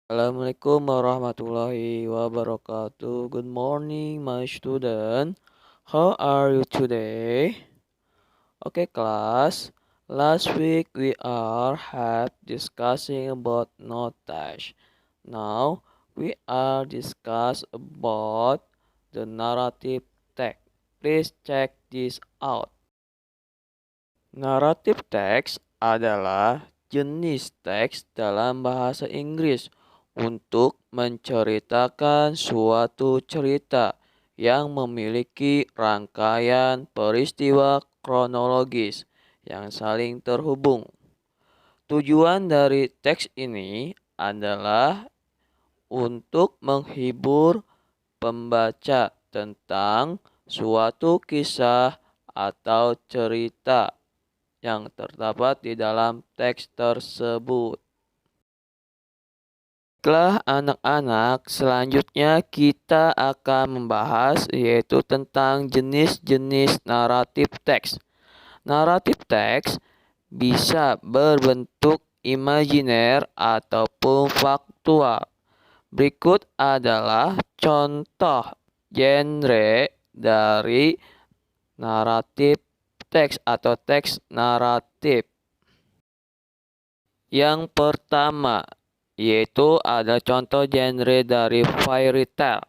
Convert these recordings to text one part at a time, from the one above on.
Assalamualaikum warahmatullahi wabarakatuh. Good morning, my student. How are you today? Okay, class. Last week we are have discussing about notation. Now we are discuss about the narrative text. Please check this out. Narrative text adalah jenis teks dalam bahasa Inggris untuk menceritakan suatu cerita yang memiliki rangkaian peristiwa kronologis yang saling terhubung. Tujuan dari teks ini adalah untuk menghibur pembaca tentang suatu kisah atau cerita yang terdapat di dalam teks tersebut. Baiklah anak-anak, selanjutnya kita akan membahas yaitu tentang jenis-jenis naratif teks. Naratif teks bisa berbentuk imajiner ataupun faktual. Berikut adalah contoh genre dari naratif teks atau teks naratif. Yang pertama, yaitu ada contoh genre dari fairy tale.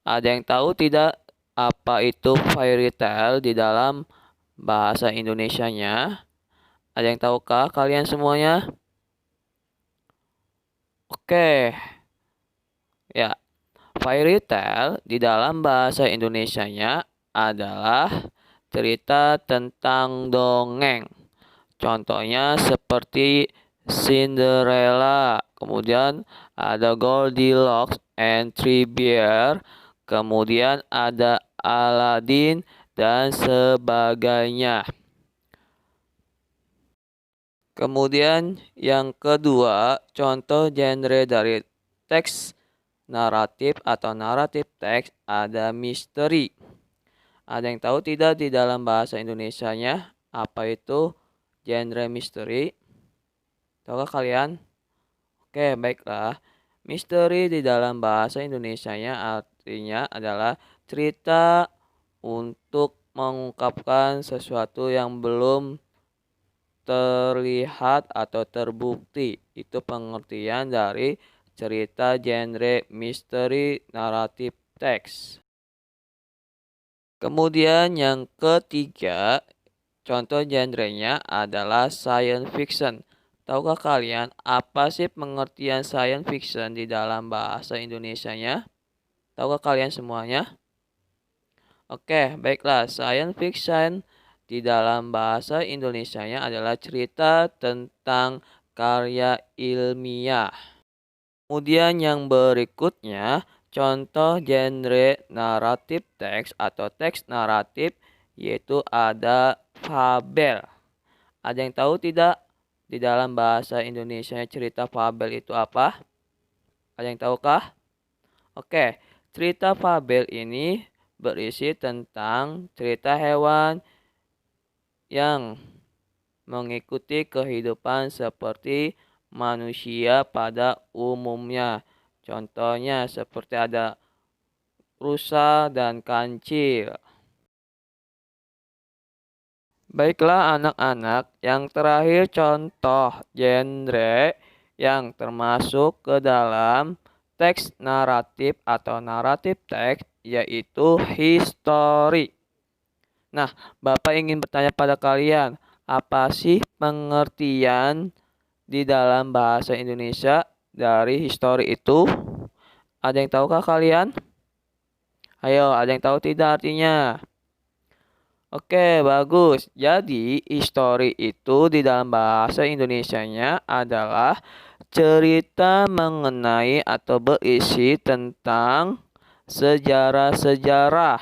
Ada yang tahu tidak apa itu fairy tale di dalam bahasa Indonesianya? Ada yang tahukah kalian semuanya? Oke. Ya, fairy tale di dalam bahasa Indonesianya adalah cerita tentang dongeng. Contohnya seperti Cinderella, kemudian ada Goldilocks and Three Bears, kemudian ada Aladdin dan sebagainya. Kemudian yang kedua, contoh genre dari teks naratif atau naratif teks ada misteri. Ada yang tahu tidak di dalam bahasa Indonesianya apa itu genre misteri? Tahukah kalian? Oke, baiklah. Misteri di dalam bahasa Indonesianya artinya adalah cerita untuk mengungkapkan sesuatu yang belum terlihat atau terbukti. Itu pengertian dari cerita genre misteri naratif teks. Kemudian yang ketiga, contoh genrenya adalah science fiction. Tahukah kalian apa sih pengertian science fiction di dalam bahasa Indonesianya? Tahukah kalian semuanya? Oke, baiklah. Science fiction di dalam bahasa Indonesianya adalah cerita tentang karya ilmiah. Kemudian yang berikutnya, contoh genre naratif teks atau teks naratif yaitu ada fabel. Ada yang tahu tidak di dalam bahasa Indonesia cerita fabel itu apa? Ada yang tahukah? Oke, cerita fabel ini berisi tentang cerita hewan yang mengikuti kehidupan seperti manusia pada umumnya. Contohnya seperti ada rusa dan kancil. Baiklah anak-anak, yang terakhir contoh genre yang termasuk ke dalam teks naratif atau naratif teks yaitu history. Nah, Bapak ingin bertanya pada kalian, apa sih pengertian di dalam bahasa Indonesia dari history itu? Ada yang tahukah kalian? Ayo, ada yang tahu tidak artinya? Oke, bagus. Jadi, history itu di dalam bahasa Indonesianya adalah cerita mengenai atau berisi tentang sejarah-sejarah.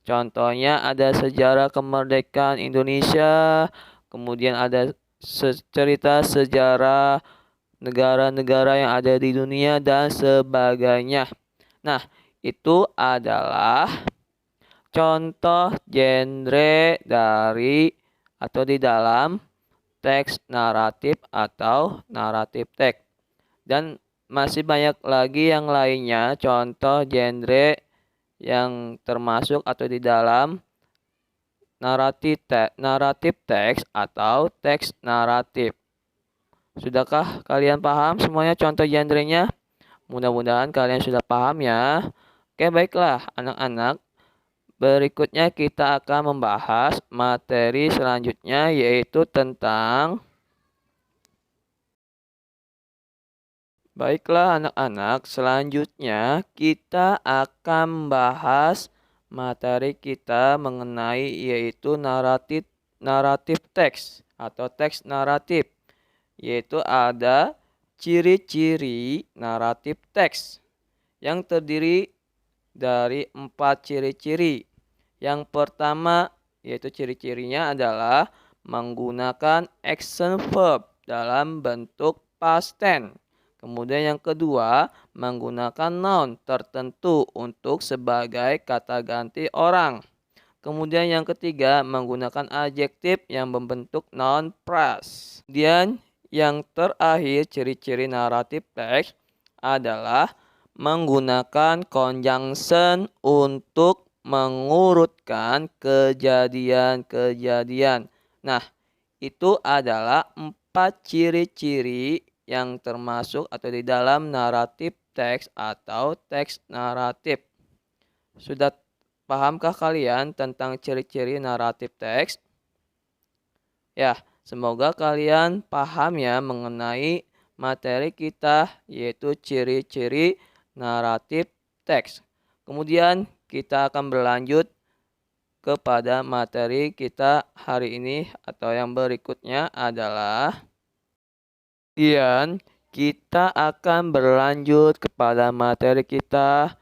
Contohnya ada sejarah kemerdekaan Indonesia, kemudian ada cerita sejarah negara-negara yang ada di dunia dan sebagainya. Nah, itu adalah contoh genre dari atau di dalam teks naratif atau naratif teks. Dan masih banyak lagi yang lainnya contoh genre yang termasuk atau di dalam naratif teks atau teks naratif. Sudahkah kalian paham semuanya contoh genrenya? Mudah-mudahan kalian sudah paham ya. Oke, baiklah anak-anak. Berikutnya kita akan membahas materi selanjutnya yaitu tentang Baiklah anak-anak, selanjutnya kita akan membahas materi kita mengenai yaitu naratif teks atau teks naratif. Yaitu ada ciri-ciri naratif teks yang terdiri dari 4 ciri-ciri. Yang pertama yaitu ciri-cirinya adalah menggunakan action verb dalam bentuk past tense. Kemudian yang kedua, menggunakan noun tertentu untuk sebagai kata ganti orang. Kemudian yang ketiga, menggunakan adjektif yang membentuk noun phrase. Kemudian yang terakhir, ciri-ciri naratif teks adalah menggunakan conjunction untuk mengurutkan kejadian-kejadian. Nah, itu adalah 4 ciri-ciri yang termasuk atau di dalam naratif teks atau teks naratif. Sudah pahamkah kalian tentang ciri-ciri naratif teks? Ya, semoga kalian paham ya mengenai materi kita yaitu ciri-ciri naratif teks. Kemudian kita akan berlanjut kepada materi kita hari ini atau yang berikutnya adalah kita akan berlanjut kepada materi kita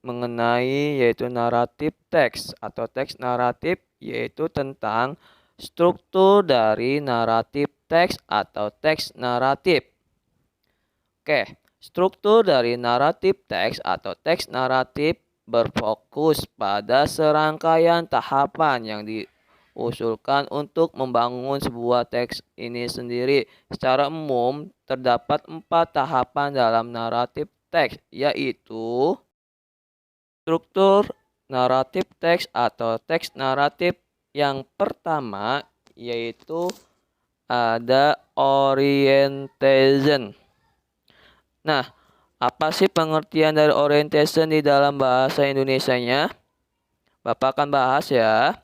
mengenai yaitu naratif teks atau teks naratif yaitu tentang struktur dari naratif teks atau teks naratif. Oke, struktur dari naratif teks atau teks naratif berfokus pada serangkaian tahapan yang diusulkan untuk membangun sebuah teks ini sendiri. Secara umum, terdapat 4 tahapan dalam naratif teks, yaitu struktur naratif teks atau teks naratif. Yang pertama, yaitu ada orientation. Nah, apa sih pengertian dari orientation di dalam bahasa Indonesianya? Bapak akan bahas ya.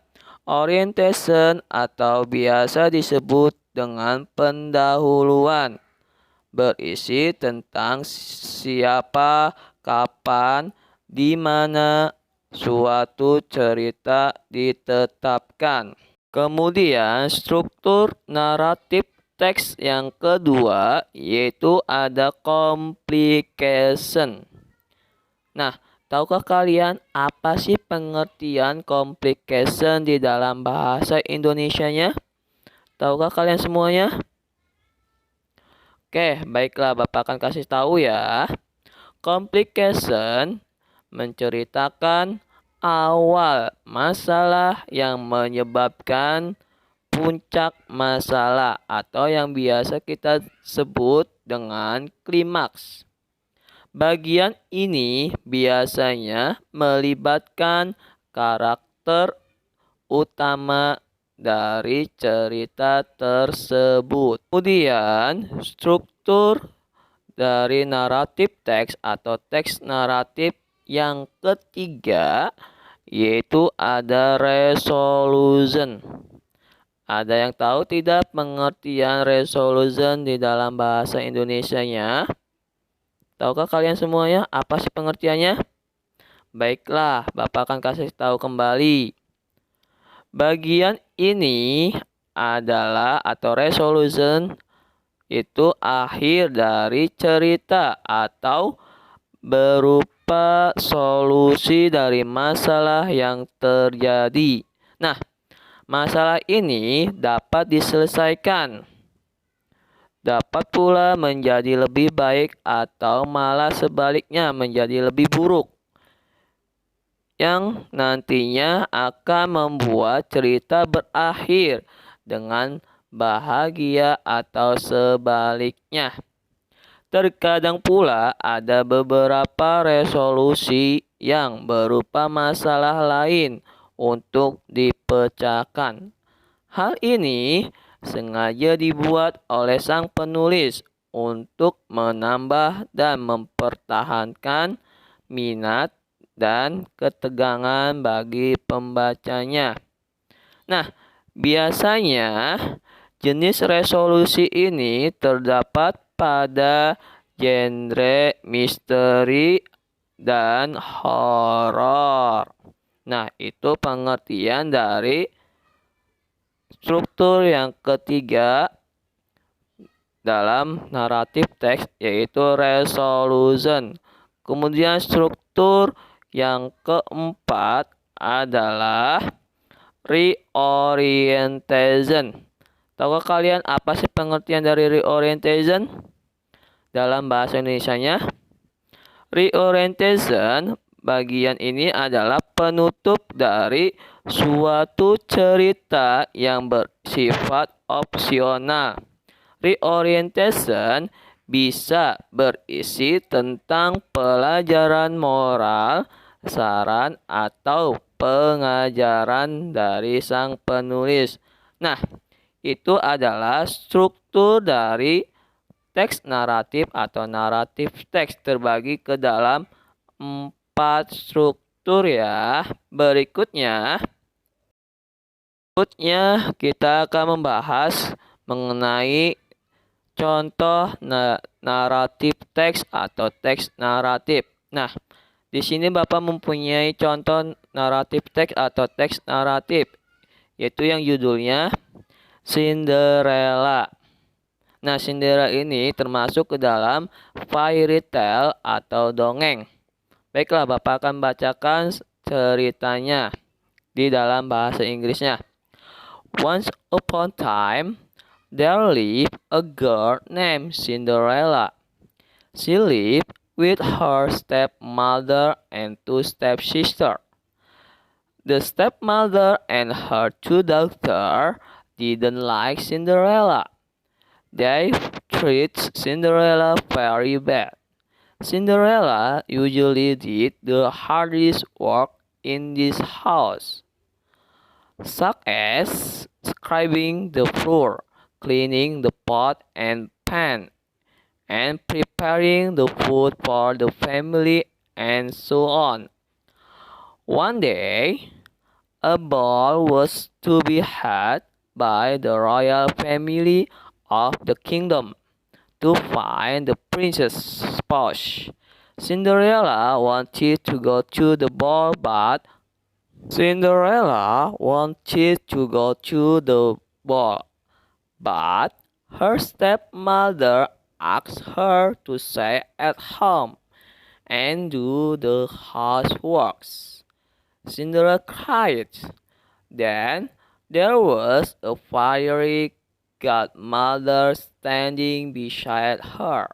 Orientation atau biasa disebut dengan pendahuluan berisi tentang siapa, kapan, di mana suatu cerita ditetapkan. Kemudian struktur naratif teks yang kedua yaitu ada complication. Nah, tahukah kalian apa sih pengertian complication di dalam bahasa Indonesianya? Tahukah kalian semuanya? Oke, baiklah Bapak akan kasih tahu ya. Complication menceritakan awal masalah yang menyebabkan puncak masalah atau yang biasa kita sebut dengan klimaks. Bagian ini biasanya melibatkan karakter utama dari cerita tersebut. Kemudian, struktur dari naratif teks atau teks naratif yang ketiga yaitu ada resolution. Ada yang tahu tidak pengertian resolution di dalam bahasa Indonesianya? Tahukah kalian semuanya apa sih pengertiannya? Baiklah, Bapak akan kasih tahu kembali. Bagian ini adalah atau resolution itu akhir dari cerita atau berupa solusi dari masalah yang terjadi. Nah, masalah ini dapat diselesaikan, dapat pula menjadi lebih baik atau malah sebaliknya menjadi lebih buruk, yang nantinya akan membuat cerita berakhir dengan bahagia atau sebaliknya. Terkadang pula ada beberapa resolusi yang berupa masalah lain untuk dipecahkan. Hal ini sengaja dibuat oleh sang penulis untuk menambah dan mempertahankan minat dan ketegangan bagi pembacanya. Nah, biasanya jenis resolusi ini terdapat pada genre misteri dan horor. Nah, itu pengertian dari struktur yang ketiga dalam naratif teks, yaitu resolution. Kemudian struktur yang keempat adalah reorientation. Tahukah kalian apa sih pengertian dari reorientation dalam bahasa Indonesianya? Reorientation bagian ini adalah penutup dari suatu cerita yang bersifat opsional. Reorientation bisa berisi tentang pelajaran moral, saran, atau pengajaran dari sang penulis. Nah, itu adalah struktur dari teks naratif atau naratif teks, terbagi ke dalam 4 struktur ya. Berikutnya kita akan membahas mengenai contoh naratif teks atau teks naratif. Nah, di sini Bapak mempunyai contoh naratif teks atau teks naratif, yaitu yang judulnya Cinderella. Nah, Cinderella ini termasuk ke dalam fairy tale atau dongeng. Baiklah, Bapak akan bacakan ceritanya di dalam bahasa Inggrisnya. Once upon a time, there lived a girl named Cinderella. She lived with her stepmother and 2 stepsisters. The stepmother and her 2 daughters didn't like Cinderella. They treat Cinderella very bad. Cinderella usually did the hardest work in this house, such as scrubbing the floor, cleaning the pot and pan, and preparing the food for the family, and so on. One day, a ball was to be had by the royal family of the kingdom to find the princess' pouch. Cinderella wanted to go to the ball, but her stepmother asked her to stay at home and do the houseworks. Cinderella cried. Then there was a fiery godmother standing beside her.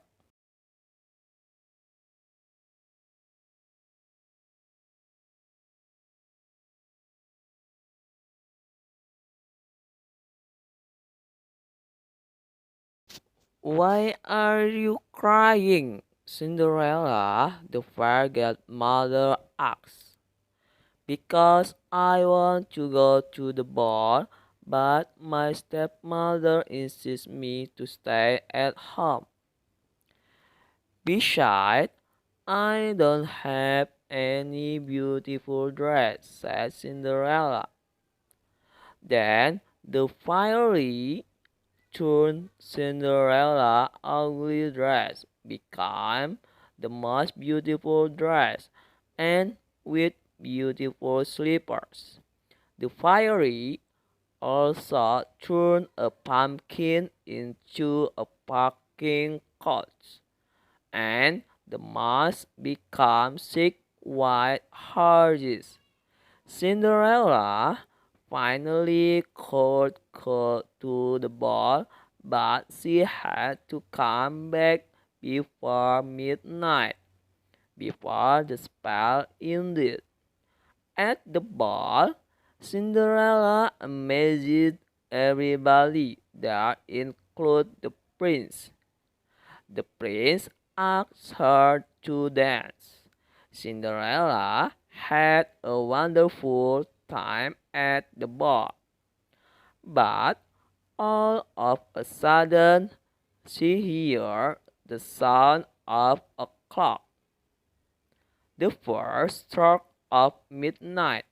"Why are you crying, Cinderella?" the fairy godmother asked. "Because I want to go to the ball, but my stepmother insists me to stay at home. Besides, I don't have any beautiful dress," said Cinderella. Then the fiery turned Cinderella's ugly dress became the most beautiful dress, and with beautiful slippers. The fairy also turned a pumpkin into a parking coach, and the mouse became 6 white horses. Cinderella finally could go to the ball, but she had to come back before midnight, before the spell ended. At the ball, Cinderella amazed everybody there, including the prince. the prince asked her to dance. Cinderella had a wonderful time at the ball, but all of a sudden she heard the sound of a clock. The first stroke of midnight.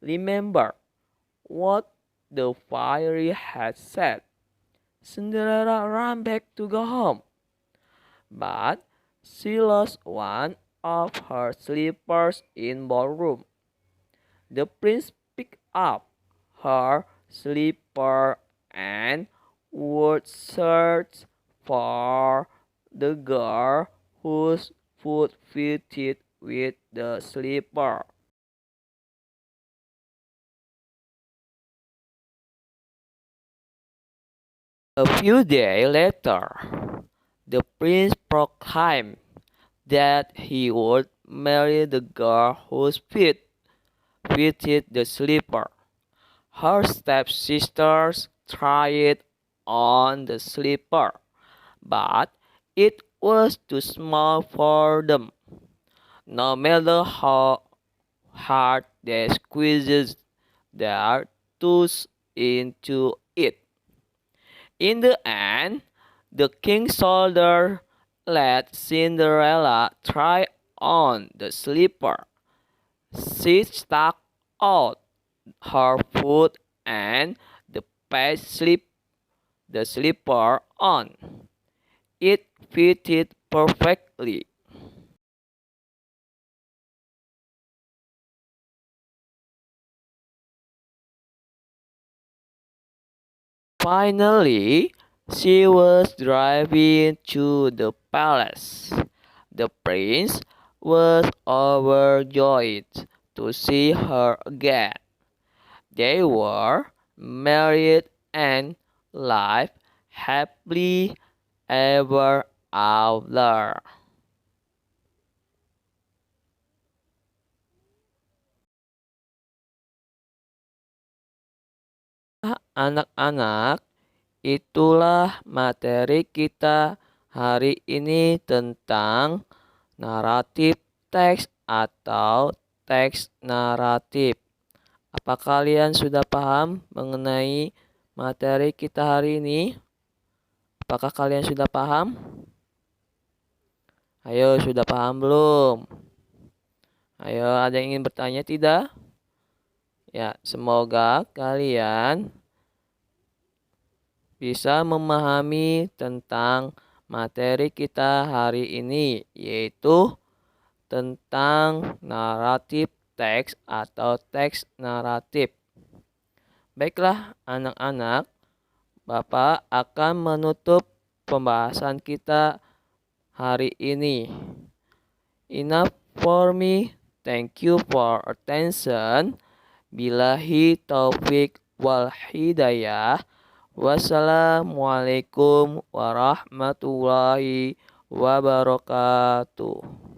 Remember what the fairy had said. Cinderella ran back to go home, but she lost one of her slippers in ballroom. The prince picked up her slipper and would search for the girl whose foot fitted with the slipper. A few days later, the prince proclaimed that he would marry the girl whose feet fitted the slipper. Her stepsisters tried on the slipper, but it was too small for them. No matter how hard they squeezed their toes into it. In the end, the king's soldier let Cinderella try on the slipper. She stuck out her foot and the page slipped the slipper on. It fitted perfectly. Finally, she was driving to the palace. The prince was overjoyed to see her again. They were married and lived happily ever after. Anak-anak, itulah materi kita hari ini tentang naratif teks atau teks naratif. Apa kalian sudah paham mengenai materi kita hari ini? Apakah kalian sudah paham? Ayo, sudah paham belum? Ayo, ada yang ingin bertanya tidak? Ya, semoga kalian bisa memahami tentang materi kita hari ini, yaitu tentang naratif teks atau teks naratif. Baiklah anak-anak, Bapak akan menutup pembahasan kita hari ini. Enough for me. Thank you for attention. Billahi taufik wal hidayah. Wassalamualaikum warahmatullahi wabarakatuh.